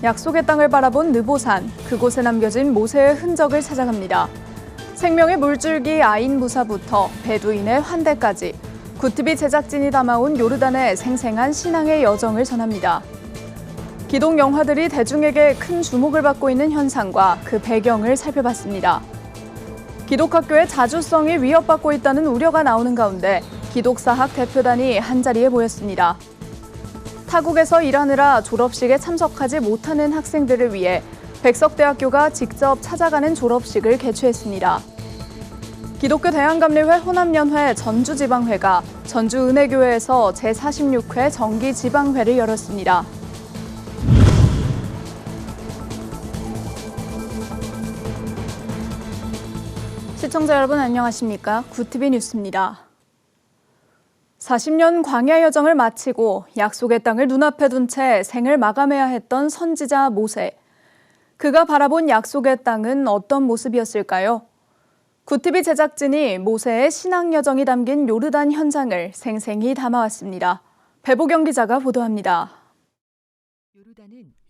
약속의 땅을 바라본 느보산, 그곳에 남겨진 모세의 흔적을 찾아갑니다. 생명의 물줄기 아인 무사부터 베두인의 환대까지 굿TV 제작진이 담아온 요르단의 생생한 신앙의 여정을 전합니다. 기독 영화들이 대중에게 큰 주목을 받고 있는 현상과 그 배경을 살펴봤습니다. 기독학교의 자주성이 위협받고 있다는 우려가 나오는 가운데 기독사학 대표단이 한자리에 모였습니다. 타국에서 일하느라 졸업식에 참석하지 못하는 학생들을 위해 백석대학교가 직접 찾아가는 졸업식을 개최했습니다. 기독교 대한감리회 호남연회 전주지방회가 전주은혜교회에서 제46회 정기지방회를 열었습니다. 시청자 여러분 안녕하십니까? 굿TV 뉴스입니다. 40년 광야 여정을 마치고 약속의 땅을 눈앞에 둔 채 생을 마감해야 했던 선지자 모세. 그가 바라본 약속의 땅은 어떤 모습이었을까요? 굿TV 제작진이 모세의 신앙 여정이 담긴 요르단 현장을 생생히 담아왔습니다. 배보경 기자가 보도합니다.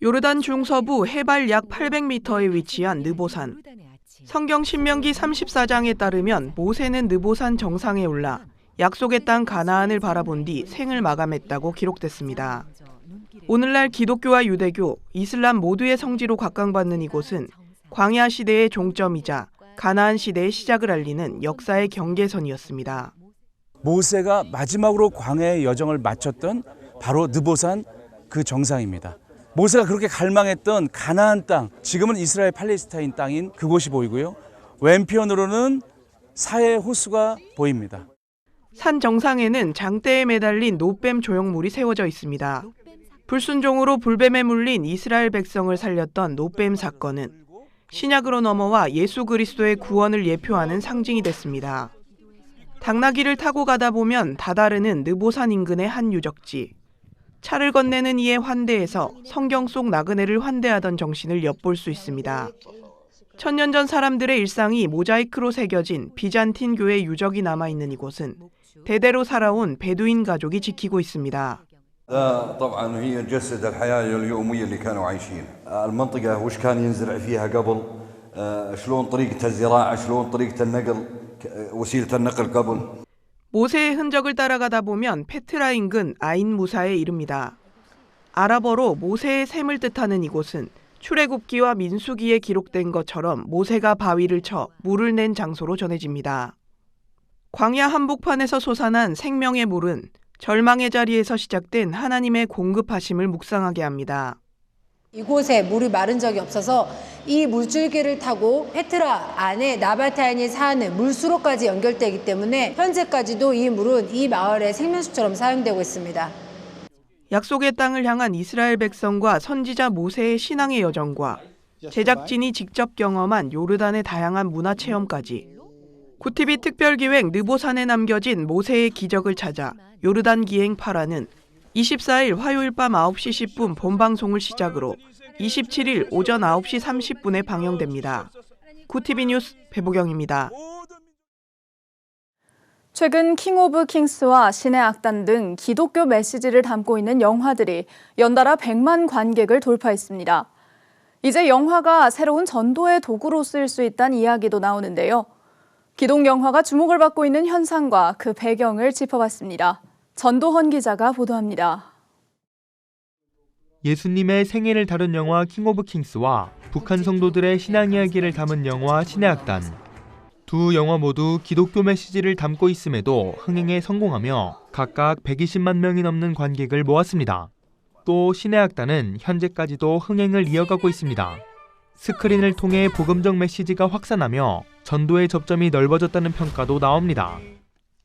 요르단 중서부 해발 약 800m에 위치한 느보산. 성경 신명기 34장에 따르면 모세는 느보산 정상에 올라 약속의 땅 가나안을 바라본 뒤 생을 마감했다고 기록됐습니다. 오늘날 기독교와 유대교, 이슬람 모두의 성지로 각광받는 이곳은 광야 시대의 종점이자 가나안 시대의 시작을 알리는 역사의 경계선이었습니다. 모세가 마지막으로 광야의 여정을 마쳤던 바로 느보산 그 정상입니다. 모세가 그렇게 갈망했던 가나안 땅, 지금은 이스라엘 팔레스타인 땅인 그곳이 보이고요. 왼편으로는 사해 호수가 보입니다. 산 정상에는 장대에 매달린 노뱀 조형물이 세워져 있습니다. 불순종으로 불뱀에 물린 이스라엘 백성을 살렸던 노뱀 사건은 신약으로 넘어와 예수 그리스도의 구원을 예표하는 상징이 됐습니다. 당나귀를 타고 가다 보면 다다르는 느보산 인근의 한 유적지. 차를 건네는 이의 환대에서 성경 속 나그네를 환대하던 정신을 엿볼 수 있습니다. 천년 전 사람들의 일상이 모자이크로 새겨진 비잔틴 교회 유적이 남아있는 이곳은 대대로 살아온 베두인 가족이 지키고 있습니다. طبعا هي تجسد الحياه اليوميه اللي كانوا عايشين المنطقه وش كان ينزرع فيها قبل شلون طريقه الزراعه شلون طريقه النقل وسيله النقل قبل 모세의 흔적을 따라가다 보면 페트라 인근 아인 무사에 이릅니다. 아랍어로 모세의 샘을 뜻하는 이곳은 출애굽기와 민수기에 기록된 것처럼 모세가 바위를 쳐 물을 낸 장소로 전해집니다. 광야 한복판에서 솟아난 생명의 물은 절망의 자리에서 시작된 하나님의 공급하심을 묵상하게 합니다. 이곳에 물이 마른 적이 없어서 이 물줄기를 타고 페트라 안에 나바타인이 사는 물수로까지 연결되기 때문에 현재까지도 이 물은 이 마을의 생명수처럼 사용되고 있습니다. 약속의 땅을 향한 이스라엘 백성과 선지자 모세의 신앙의 여정과 제작진이 직접 경험한 요르단의 다양한 문화체험까지 굿TV 특별기획 느보산에 남겨진 모세의 기적을 찾아 요르단 기행 8화는 24일 화요일 밤 9시 10분 본방송을 시작으로 27일 오전 9시 30분에 방영됩니다. 굿TV 뉴스 배보경입니다. 최근 킹 오브 킹스와 신의 악단 등 기독교 메시지를 담고 있는 영화들이 연달아 100만 관객을 돌파했습니다. 이제 영화가 새로운 전도의 도구로 쓰일 수 있다는 이야기도 나오는데요. 기독 영화가 주목을 받고 있는 현상과 그 배경을 짚어봤습니다. 전도헌 기자가 보도합니다. 예수님의 생애를 다룬 영화 킹 오브 킹스와 북한 성도들의 신앙 이야기를 담은 영화 신의 악단. 두 영화 모두 기독교 메시지를 담고 있음에도 흥행에 성공하며 각각 120만 명이 넘는 관객을 모았습니다. 또 신의 악단은 현재까지도 흥행을 이어가고 있습니다. 스크린을 통해 복음적 메시지가 확산하며 전도의 접점이 넓어졌다는 평가도 나옵니다.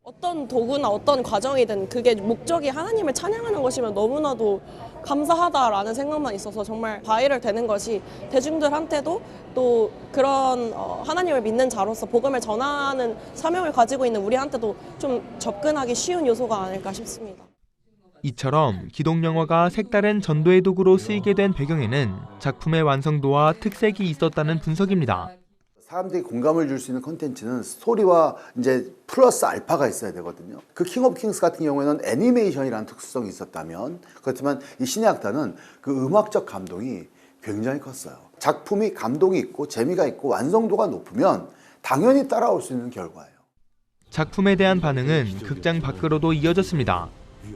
어떤 도구나 어떤 과정이든 그게 목적이 하나님을 찬양하는 것이면 너무나도 감사하다라는 생각만 있어서 정말 바이럴 되는 것이 대중들한테도 또 그런 하나님을 믿는 자로서 복음을 전하는 사명을 가지고 있는 우리한테도 좀 접근하기 쉬운 요소가 아닐까 싶습니다. 이처럼 기독 영화가 색다른 전도의 도구로 쓰이게 된 배경에는 작품의 완성도와 특색이 있었다는 분석입니다. 사람들이 공감을 줄 수 있는 콘텐츠는 스토리와 이제 플러스 알파가 있어야 되거든요. 그 킹 오브 킹스 같은 경우에는 애니메이션이라는 특수성이 있었다면, 그렇지만 이 신의 악단은 그 음악적 감동이 굉장히 컸어요. 작품이 감동이 있고 재미가 있고 완성도가 높으면 당연히 따라올 수 있는 결과예요. 작품에 대한 반응은 극장 밖으로도 이어졌습니다.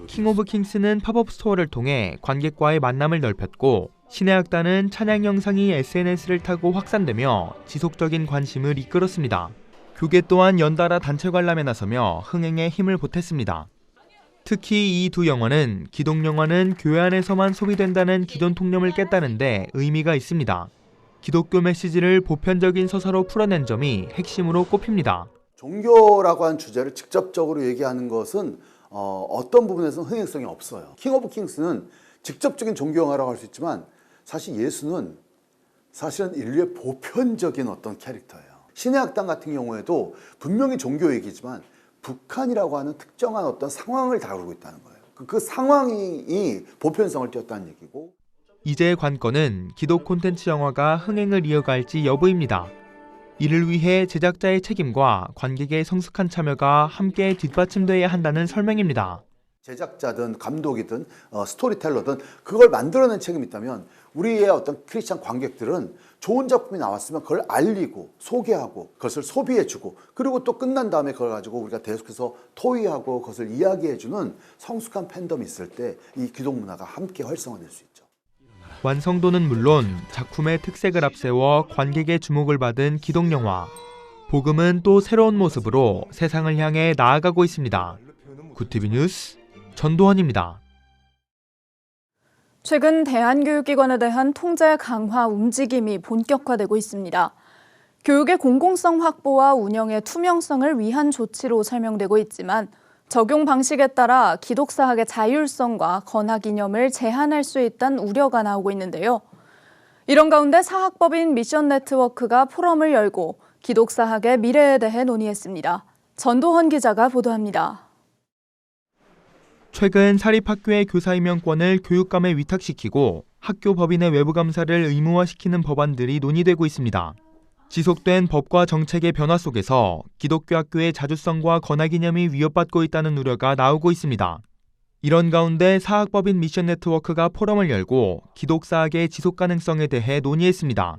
킹 오브 킹스는 팝업 스토어를 통해 관객과의 만남을 넓혔고 신의 악단은 찬양 영상이 SNS를 타고 확산되며 지속적인 관심을 이끌었습니다. 교계 또한 연달아 단체 관람에 나서며 흥행에 힘을 보탰습니다. 특히 이 두 영화는 기독 영화는 교회 안에서만 소비된다는 기존 통념을 깼다는 데 의미가 있습니다. 기독교 메시지를 보편적인 서사로 풀어낸 점이 핵심으로 꼽힙니다. 종교라고 하는 주제를 직접적으로 얘기하는 것은 어떤 부분에서는 흥행성이 없어요. 킹 오브 킹스는 직접적인 종교 영화라고 할 수 있지만 사실 예수는 사실은 인류의 보편적인 어떤 캐릭터예요. 신의 악당 같은 경우에도 분명히 종교 얘기지만 북한이라고 하는 특정한 어떤 상황을 다루고 있다는 거예요. 그 상황이 보편성을 띄었다는 얘기고. 이제 관건은 기독 콘텐츠 영화가 흥행을 이어갈지 여부입니다. 이를 위해 제작자의 책임과 관객의 성숙한 참여가 함께 뒷받침돼야 한다는 설명입니다. 제작자든 감독이든 스토리텔러든 그걸 만들어낸 책임이 있다면 우리의 어떤 크리스찬 관객들은 좋은 작품이 나왔으면 그걸 알리고 소개하고 그것을 소비해주고 그리고 또 끝난 다음에 그걸 가지고 우리가 계속해서 토의하고 그것을 이야기해주는 성숙한 팬덤이 있을 때 이 기독 문화가 함께 활성화될 수 있죠. 완성도는 물론 작품의 특색을 앞세워 관객의 주목을 받은 기독 영화. 복음은 또 새로운 모습으로 세상을 향해 나아가고 있습니다. 굿티비 뉴스 전도헌입니다. 최근 대한교육기관에 대한 통제 강화 움직임이 본격화되고 있습니다. 교육의 공공성 확보와 운영의 투명성을 위한 조치로 설명되고 있지만 적용 방식에 따라 기독사학의 자율성과 건학 이념을 제한할 수 있다는 우려가 나오고 있는데요. 이런 가운데 사학법인 미션 네트워크가 포럼을 열고 기독사학의 미래에 대해 논의했습니다. 전도헌 기자가 보도합니다. 최근 사립학교의 교사 임명권을 교육감에 위탁시키고 학교 법인의 외부 감사를 의무화시키는 법안들이 논의되고 있습니다. 지속된 법과 정책의 변화 속에서 기독교 학교의 자주성과 건학 이념이 위협받고 있다는 우려가 나오고 있습니다. 이런 가운데 사학법인 미션 네트워크가 포럼을 열고 기독사학의 지속 가능성에 대해 논의했습니다.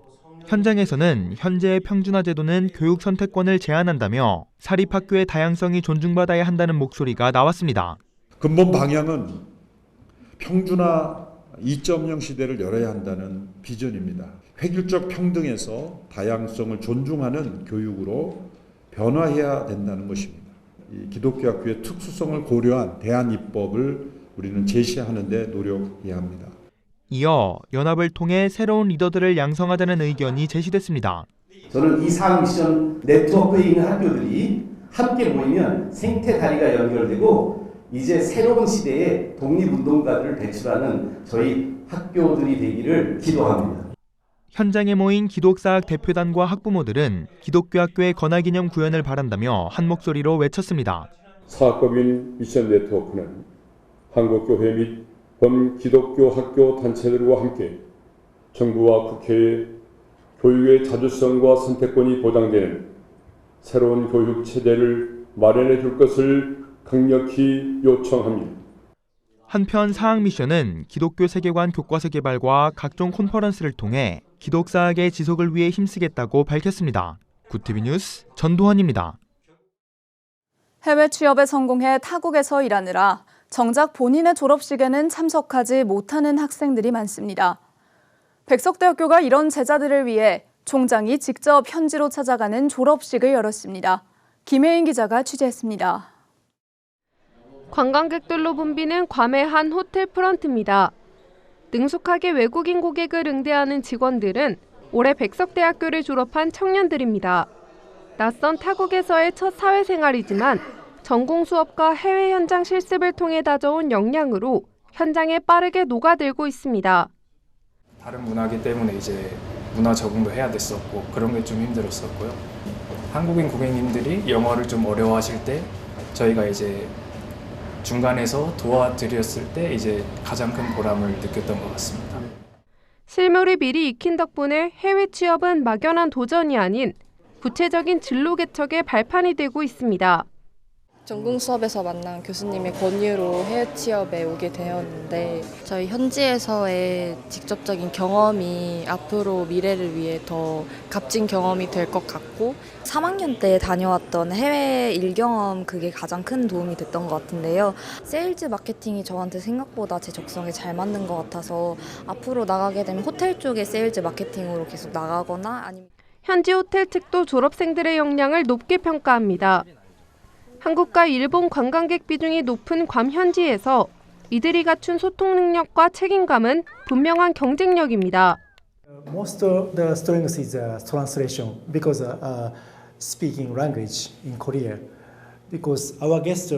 현장에서는 현재의 평준화 제도는 교육 선택권을 제한한다며 사립학교의 다양성이 존중받아야 한다는 목소리가 나왔습니다. 근본 방향은 평준화 2.0 시대를 열어야 한다는 비전입니다. 획일적 평등에서 다양성을 존중하는 교육으로 변화해야 된다는 것입니다. 이 기독교 학교의 특수성을 고려한 대안입법을 우리는 제시하는 데 노력해야 합니다. 이어 연합을 통해 새로운 리더들을 양성하자는 의견이 제시됐습니다. 저는 이 사학 미션 네트워크에 있는 학교들이 함께 모이면 생태 다리가 연결되고 이제 새로운 시대에 독립운동가들을 배출하는 저희 학교들이 되기를 기도합니다. 현장에 모인 기독사학 대표단과 학부모들은 기독교 학교의 건학 이념 구현을 바란다며 한 목소리로 외쳤습니다. 사학법인 미션 네트워크는 한국교회 및 범기독교 학교 단체들과 함께 정부와 국회에 교육의 자주성과 선택권이 보장되는 새로운 교육 체제를 마련해 줄 것을 강력히 요청합니다. 한편 사학 미션은 기독교 세계관 교과서 개발과 각종 컨퍼런스를 통해 기독사학의 지속을 위해 힘쓰겠다고 밝혔습니다. 굿티비 뉴스 전도헌입니다. 해외 취업에 성공해 타국에서 일하느라 정작 본인의 졸업식에는 참석하지 못하는 학생들이 많습니다. 백석대학교가 이런 제자들을 위해 총장이 직접 현지로 찾아가는 졸업식을 열었습니다. 김혜인 기자가 취재했습니다. 관광객들로 붐비는 괌의 한 호텔 프런트입니다. 능숙하게 외국인 고객을 응대하는 직원들은 올해 백석대학교를 졸업한 청년들입니다. 낯선 타국에서의 첫 사회생활이지만 전공 수업과 해외 현장 실습을 통해 다져온 역량으로 현장에 빠르게 녹아들고 있습니다. 다른 문화기 때문에 이제 문화 적응도 해야 됐었고 그런 게 좀 힘들었었고요. 한국인 고객님들이 영어를 좀 어려워하실 때 저희가 이제 중간에서 도와드렸을 때 이제 가장 큰 보람을 느꼈던 것 같습니다. 실물이 미리 익힌 덕분에 해외 취업은 막연한 도전이 아닌 구체적인 진로 개척의 발판이 되고 있습니다. 전공 수업에서 만난 교수님의 권유로 해외 취업에 오게 되었는데 저희 현지에서의 직접적인 경험이 앞으로 미래를 위해 더 값진 경험이 될 것 같고 3학년 때 다녀왔던 해외 일경험 그게 가장 큰 도움이 됐던 것 같은데요. 세일즈 마케팅이 저한테 생각보다 제 적성에 잘 맞는 것 같아서 앞으로 나가게 되면 호텔 쪽의 세일즈 마케팅으로 계속 나가거나 아니면 현지 호텔 측도 졸업생들의 역량을 높게 평가합니다. 한국과 일본 관광객 비중이 높은 괌 현지에서 이들이 갖춘 소통 능력과 책임감은 분명한 경쟁력입니다. Most of the strength is translation because speaking language in Korea. Because our guest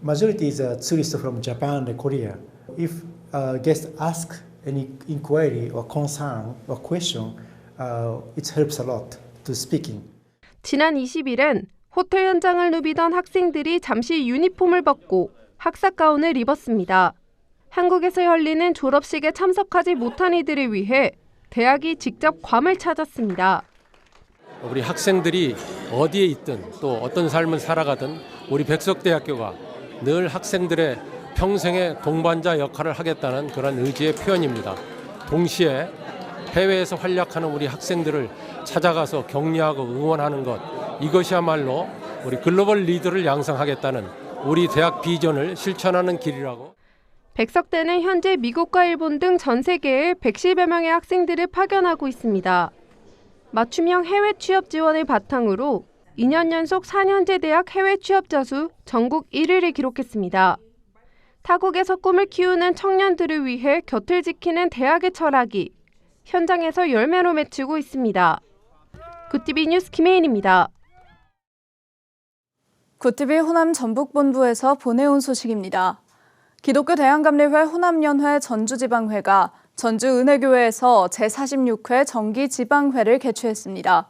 majority is tourists from Japan and Korea. If guests ask any inquiry or concern or question, it helps a lot to speaking. 지난 20일은 호텔 현장을 누비던 학생들이 잠시 유니폼을 벗고 학사 가운을 입었습니다. 한국에서 열리는 졸업식에 참석하지 못한 이들을 위해 대학이 직접 괌을 찾았습니다. 우리 학생들이 어디에 있든 또 어떤 삶을 살아가든 우리 백석대학교가 늘 학생들의 평생의 동반자 역할을 하겠다는 그런 의지의 표현입니다. 동시에 해외에서 활약하는 우리 학생들을 찾아가서 격려하고 응원하는 것, 이것이야말로 우리 글로벌 리더를 양성하겠다는 우리 대학 비전을 실천하는 길이라고. 백석대는 현재 미국과 일본 등 전 세계에 110여 명의 학생들을 파견하고 있습니다. 맞춤형 해외 취업 지원을 바탕으로 2년 연속 4년제 대학 해외 취업자 수 전국 1위를 기록했습니다. 타국에서 꿈을 키우는 청년들을 위해 곁을 지키는 대학의 철학이 현장에서 열매로 맺히고 있습니다. 굿TV 뉴스 김혜인입니다. 굿TV 호남 전북본부에서 보내온 소식입니다. 기독교 대한감리회 호남연회 전주지방회가 전주은혜교회에서 제46회 정기지방회를 개최했습니다.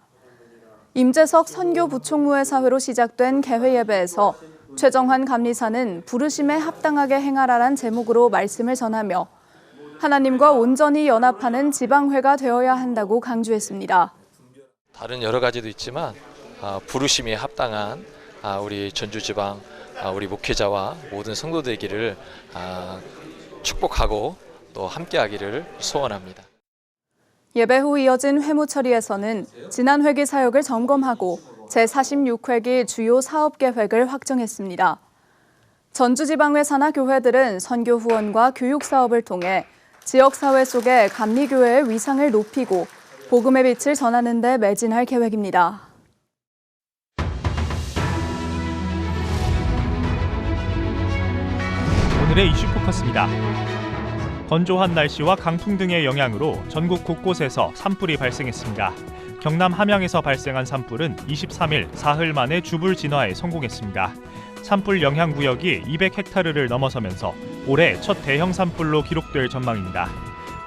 임재석 선교부총무회 사회로 시작된 개회 예배에서 최정환 감리사는 부르심에 합당하게 행하라란 제목으로 말씀을 전하며 하나님과 온전히 연합하는 지방회가 되어야 한다고 강조했습니다. 다른 여러 가지도 있지만 부르심에 합당한 우리 전주지방 우리 목회자와 모든 성도되기를 축복하고 또 함께하기를 소원합니다. 예배 후 이어진 회무 처리에서는 지난 회기 사역을 점검하고 제46회기 주요 사업 계획을 확정했습니다. 전주지방회 산하 교회들은 선교 후원과 교육 사업을 통해 지역사회 속의 감리교회의 위상을 높이고 복음의 빛을 전하는 데 매진할 계획입니다. 오늘의 이슈 포커스입니다. 건조한 날씨와 강풍 등의 영향으로 전국 곳곳에서 산불이 발생했습니다. 경남 함양에서 발생한 산불은 23일 사흘 만에 주불 진화에 성공했습니다. 산불 영향 구역이 200헥타르를 넘어서면서 올해 첫 대형 산불로 기록될 전망입니다.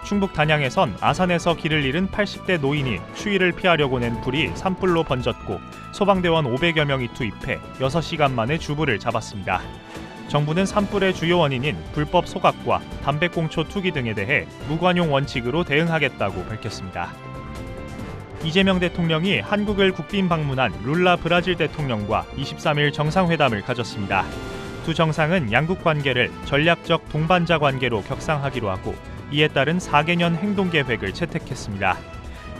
충북 단양에선 아산에서 길을 잃은 80대 노인이 추위를 피하려고 낸 불이 산불로 번졌고 소방대원 500여 명이 투입해 6시간 만에 주불을 잡았습니다. 정부는 산불의 주요 원인인 불법 소각과 담배꽁초 투기 등에 대해 무관용 원칙으로 대응하겠다고 밝혔습니다. 이재명 대통령이 한국을 국빈 방문한 룰라 브라질 대통령과 23일 정상회담을 가졌습니다. 두 정상은 양국 관계를 전략적 동반자 관계로 격상하기로 하고 이에 따른 4개년 행동계획을 채택했습니다.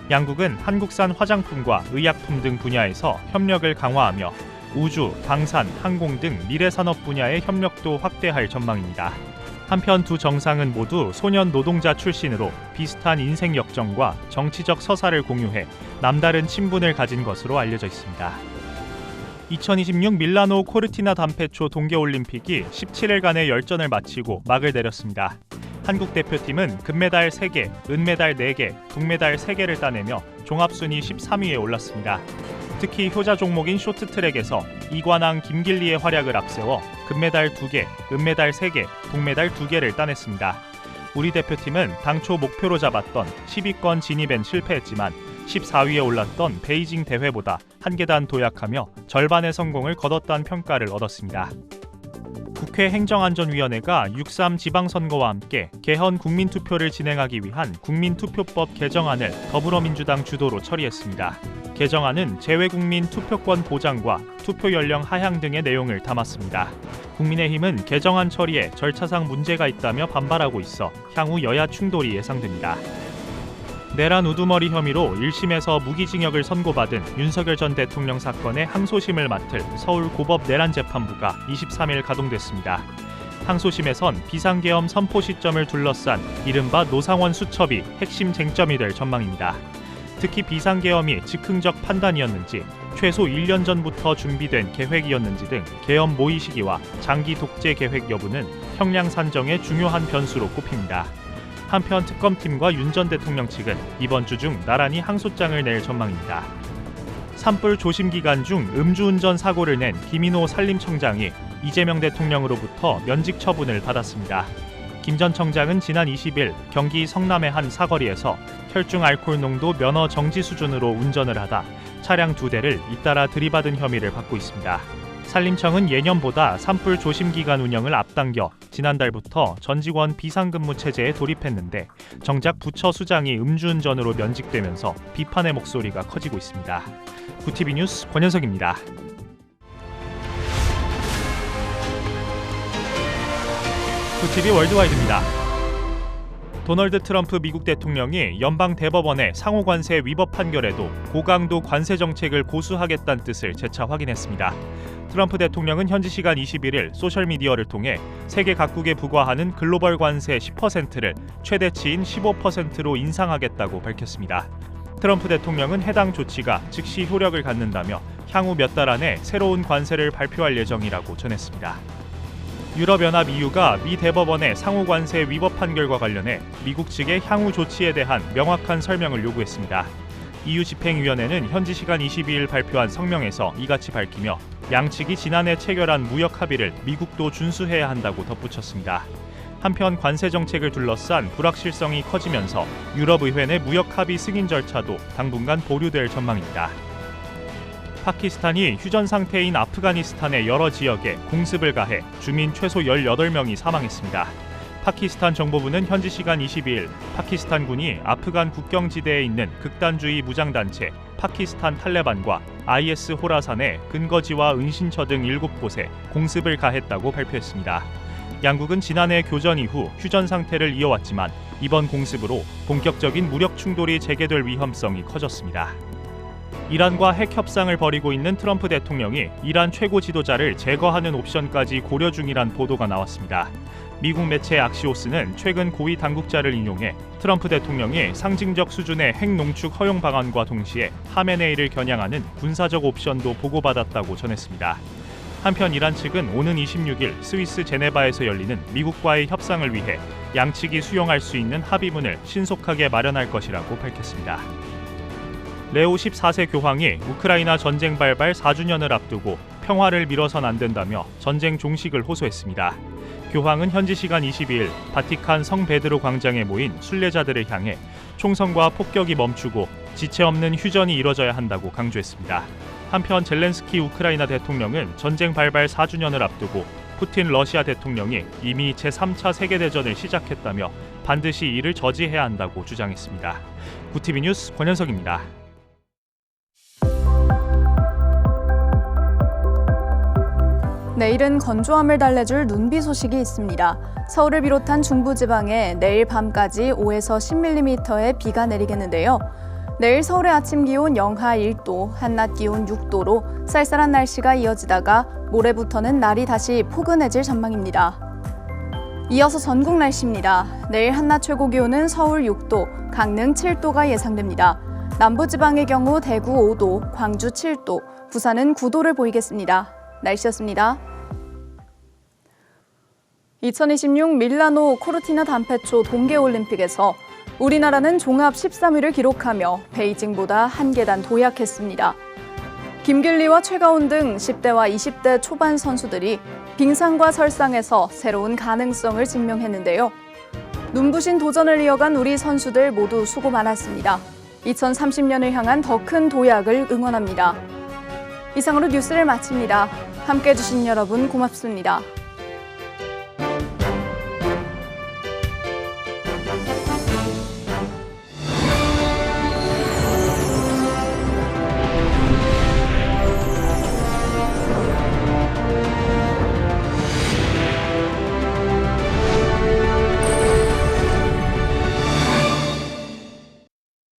양국은 한국산 화장품과 의약품 등 분야에서 협력을 강화하며 우주, 방산, 항공 등 미래산업 분야의 협력도 확대할 전망입니다. 한편 두 정상은 모두 소년 노동자 출신으로 비슷한 인생 역정과 정치적 서사를 공유해 남다른 친분을 가진 것으로 알려져 있습니다. 2026 밀라노 코르티나 단페초 동계올림픽이 17일간의 열전을 마치고 막을 내렸습니다. 한국 대표팀은 금메달 3개, 은메달 4개, 동메달 3개를 따내며 종합순위 13위에 올랐습니다. 특히 효자 종목인 쇼트트랙에서 이관왕 김길리의 활약을 앞세워 금메달 2개, 은메달 3개, 동메달 2개를 따냈습니다. 우리 대표팀은 당초 목표로 잡았던 10위권 진입엔 실패했지만 14위에 올랐던 베이징 대회보다 한 계단 도약하며 절반의 성공을 거뒀다는 평가를 얻었습니다. 국회 행정안전위원회가 6.3 지방선거와 함께 개헌 국민투표를 진행하기 위한 국민투표법 개정안을 더불어민주당 주도로 처리했습니다. 개정안은 재외국민 투표권 보장과 투표 연령 하향 등의 내용을 담았습니다. 국민의힘은 개정안 처리에 절차상 문제가 있다며 반발하고 있어 향후 여야 충돌이 예상됩니다. 내란 우두머리 혐의로 1심에서 무기징역을 선고받은 윤석열 전 대통령 사건의 항소심을 맡을 서울고법 내란재판부가 23일 가동됐습니다. 항소심에선 비상계엄 선포 시점을 둘러싼 이른바 노상원 수첩이 핵심 쟁점이 될 전망입니다. 특히 비상계엄이 즉흥적 판단이었는지 최소 1년 전부터 준비된 계획이었는지 등 계엄 모의 시기와 장기 독재 계획 여부는 형량 산정의 중요한 변수로 꼽힙니다. 한편 특검팀과 윤 전 대통령 측은 이번 주 중 나란히 항소장을 낼 전망입니다. 산불 조심 기간 중 음주운전 사고를 낸 김인호 산림청장이 이재명 대통령으로부터 면직 처분을 받았습니다. 김 전 청장은 지난 20일 경기 성남의 한 사거리에서 혈중 알코올 농도 면허 정지 수준으로 운전을 하다 차량 2대를 잇따라 들이받은 혐의를 받고 있습니다. 산림청은 예년보다 산불 조심 기간 운영을 앞당겨 지난달부터 전 직원 비상근무 체제에 돌입했는데 정작 부처 수장이 음주운전으로 면직되면서 비판의 목소리가 커지고 있습니다. 구티비 뉴스 권현석입니다. 구티비 월드와이드입니다. 도널드 트럼프 미국 대통령이 연방 대법원의 상호 관세 위법 판결에도 고강도 관세 정책을 고수하겠다는 뜻을 재차 확인했습니다. 트럼프 대통령은 현지 시간 21일 소셜미디어를 통해 세계 각국에 부과하는 글로벌 관세 10%를 최대치인 15%로 인상하겠다고 밝혔습니다. 트럼프 대통령은 해당 조치가 즉시 효력을 갖는다며 향후 몇 달 안에 새로운 관세를 발표할 예정이라고 전했습니다. 유럽연합 EU가 미 대법원의 상호 관세 위법 판결과 관련해 미국 측의 향후 조치에 대한 명확한 설명을 요구했습니다. EU 집행위원회는 현지 시간 22일 발표한 성명에서 이같이 밝히며 양측이 지난해 체결한 무역 합의를 미국도 준수해야 한다고 덧붙였습니다. 한편 관세 정책을 둘러싼 불확실성이 커지면서 유럽의회 내 무역 합의 승인 절차도 당분간 보류될 전망입니다. 파키스탄이 휴전 상태인 아프가니스탄의 여러 지역에 공습을 가해 주민 최소 18명이 사망했습니다. 파키스탄 정보부는 현지 시간 22일 파키스탄군이 아프간 국경지대에 있는 극단주의 무장단체 파키스탄 탈레반과 IS 호라산의 근거지와 은신처 등 7곳에 공습을 가했다고 발표했습니다. 양국은 지난해 교전 이후 휴전 상태를 이어왔지만 이번 공습으로 본격적인 무력 충돌이 재개될 위험성이 커졌습니다. 이란과 핵 협상을 벌이고 있는 트럼프 대통령이 이란 최고 지도자를 제거하는 옵션까지 고려 중이란 보도가 나왔습니다. 미국 매체 악시오스는 최근 고위 당국자를 인용해 트럼프 대통령이 상징적 수준의 핵 농축 허용 방안과 동시에 하메네이를 겨냥하는 군사적 옵션도 보고받았다고 전했습니다. 한편 이란 측은 오는 26일 스위스 제네바에서 열리는 미국과의 협상을 위해 양측이 수용할 수 있는 합의문을 신속하게 마련할 것이라고 밝혔습니다. 레오 14세 교황이 우크라이나 전쟁 발발 4주년을 앞두고 평화를 미뤄선 안 된다며 전쟁 종식을 호소했습니다. 교황은 현지 시간 22일 바티칸 성 베드로 광장에 모인 순례자들을 향해 총성과 폭격이 멈추고 지체 없는 휴전이 이뤄져야 한다고 강조했습니다. 한편 젤렌스키 우크라이나 대통령은 전쟁 발발 4주년을 앞두고 푸틴 러시아 대통령이 이미 제3차 세계대전을 시작했다며 반드시 이를 저지해야 한다고 주장했습니다. 구티비 뉴스 권현석입니다. 내일은 건조함을 달래줄 눈비 소식이 있습니다. 서울을 비롯한 중부지방에 내일 밤까지 5에서 10mm의 비가 내리겠는데요. 내일 서울의 아침 기온 영하 1도, 한낮 기온 6도로 쌀쌀한 날씨가 이어지다가 모레부터는 날이 다시 포근해질 전망입니다. 이어서 전국 날씨입니다. 내일 한낮 최고 기온은 서울 6도, 강릉 7도가 예상됩니다. 남부지방의 경우 대구 5도, 광주 7도, 부산은 9도를 보이겠습니다. 날씨였습니다. 2026 밀라노 코르티나 단페초 동계올림픽에서 우리나라는 종합 13위를 기록하며 베이징보다 1계단 도약했습니다. 김길리와 최가운 등 10대와 20대 초반 선수들이 빙상과 설상에서 새로운 가능성을 증명했는데요. 눈부신 도전을 이어간 우리 선수들 모두 수고 많았습니다. 2030년을 향한 더 큰 도약을 응원합니다. 이상으로 뉴스를 마칩니다. 함께해 주신 여러분 고맙습니다.